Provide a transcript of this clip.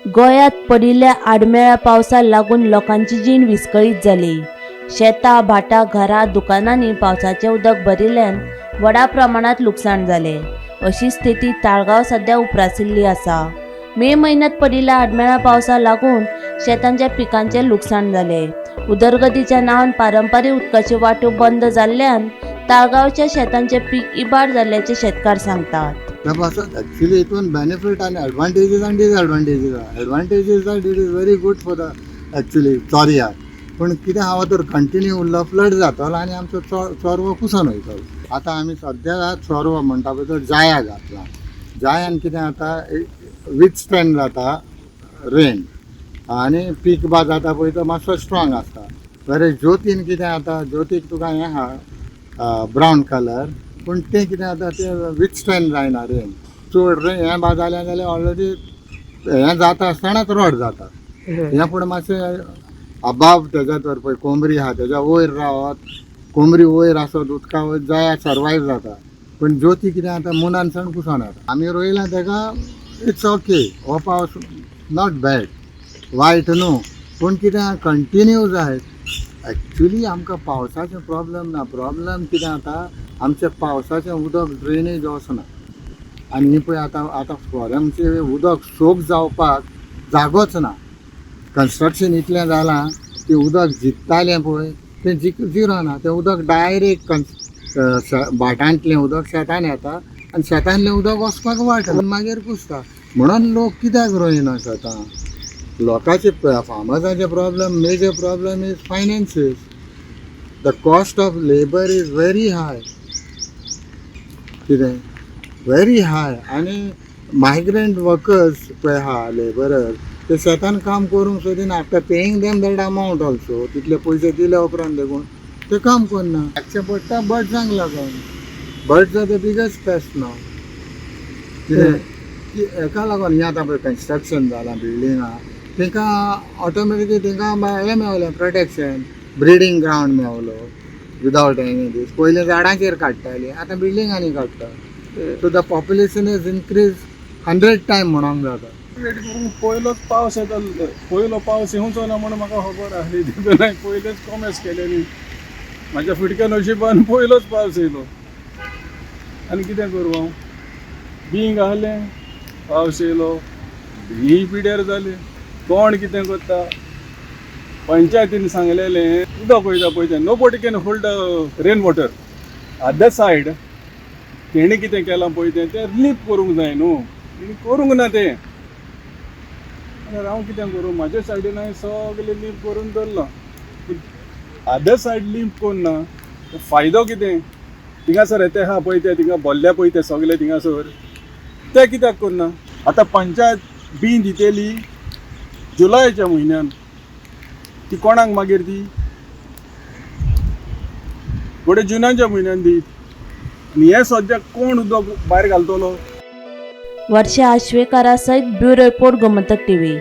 गोंयांत पडिल्ल्या आडमेळ्या पावसाक लागून लोकांची जीण विस्कळीत जाली। शेतां, भाटां, घरां, दुकानांनी पावसाचें उदक भरिल्ल्यान व्हडा प्रमाणांत लुकसाण जालें। अशी स्थिती ताळगांव सध्या उप्रासिल्ली आसा। मे म्हयन्यांत पडिल्ल्या आडमेळ्या पावसाक लागून शेतांच्या पिकांचें लुकसाण जालें। उदरगतीच्या नांवान पारंपारीक उदकाच्यो वाटो बंद जाल्ल्यान ताळगांवच्या शेतांचें पीक इबाड जाल्ल्याचें शेतकार सांगतात। Actually, it one benefit and advantages and disadvantages. Advantages that it is very good for the actually चोरयाक. पण कितें हांव तर कंटिन्यू उरलो फ्लड जातलो आनी आमचो चोरवो कुसोन वयतलो। आतां आमी सद्या चोरवो म्हणटा पळय तो जाया घातला। जायान कितें जाता विथस्टँड जाता रेन आनी पीक बा जाता पळय तो मातसो स्ट्रॉंग आसता। बरें ज्योतीन कितें जाता ज्योतीक तुका हें आहा ब्रावन कलर पूण तें कितें जाता तें विथस्टँड जायना रेन चड रेन हें बा जालें जाल्यार ऑलरेडी हें जाता आसतनाच रॉड जाता। हें पूण मातशें अबाव तेज्या तर पळय कोंबरी आहा तेज्या वयर रावत कोंबरी वयर आसत उदका वयर जाया सर्वायव जाता। पूण ज्योती कितें जाता मुनानसण कुसोन येता। आमी रोयलां तेका इट्स ओके हो पावस नॉट बॅड वायट न्हू पूण कितें कंटिन्यू जाय। एक्चुली आमकां पावसाचें प्रॉब्लम ना प्रॉब्लम कितें जाता आमचें पावसाचें उदक ड्रेनेज वचना आनी पळय आतां फॉरमचें उदक सोक जावपाक जागोच ना। कन्स्ट्रक्शन इतलें जालां की उदक जिकतालें पळय तें जिरो ना तें उदक डायरेक्ट भाटांतलें उदक शेतान येता आनी शेतांतलें उदक वचपाक वाट मागीर कुसता। म्हणून लोक कित्याक रोयना शेतां लोकांचे फार्मर्साचे problem major problem is finances. The cost of labour is very high कितें व्हेरी हाय आनी मायग्रंट वर्कर्स पळय आहा लेबरर्स ते शेतान काम करूंक सोदिना after paying them that amount also तितले पयशे दिले उपरांत देखून ते काम करना ताचे पडटा बर्ड्सांक लागून। Birds are the biggest pest नाव कितें हेका लागून हें आतां पळय कन्स्ट्रक्शन जालां बिल्डिंगां तांकां ऑटोमॅटिकली तांकां हें मेळलें प्रोटेक्शन ब्रिडींग ग्रावंड मेळलो विदावट एनी दीस। पयलीं झाडांचेर काडटालीं आतां बिल्डिंगांनी काडटा so the population is increase 100 time म्हणोंक जाता। वेट करून पयलोच पावस येतालो पयलो पावस येवचो ना म्हणून म्हाका खबर आसली पयलेच कॉमेस केलेली म्हाज्या फुडक्या नशिबान पयलोच पावस येयलो आनी कितें करूं हांव बींग आहलें पावस येयलो ही पिड्यार जाली कोण कितें करता। पंचायतीन सांगलेलें उदक वयता पळय तें nobody can hold rain water at the said तेणी कितें केलां पळय तें रिलीफ करूंक जाय न्हू तेणी करूंक ना तें हांव कितें करूं म्हाज्या सायडीन हांवें सगळें लींप करून दवरलां अदर सायड लींप करना फायदो कितें थिंगासर येते आहा पळय ते थिंगा भरल्या पळय ते सगळे थिंगासर ते कित्याक करना। आतां पंचायत बीं दितेली जुलयाच्या म्हयन्यान ती कोणाक मागीर दी फुडें जुनाच्या म्हयन्यान दी आनी हें सद्याक कोण उदक भायर घालतलो। वर्षा आश्वेकारा सयत ब्युरो रिपोर्ट गोमंतक टीव्ही।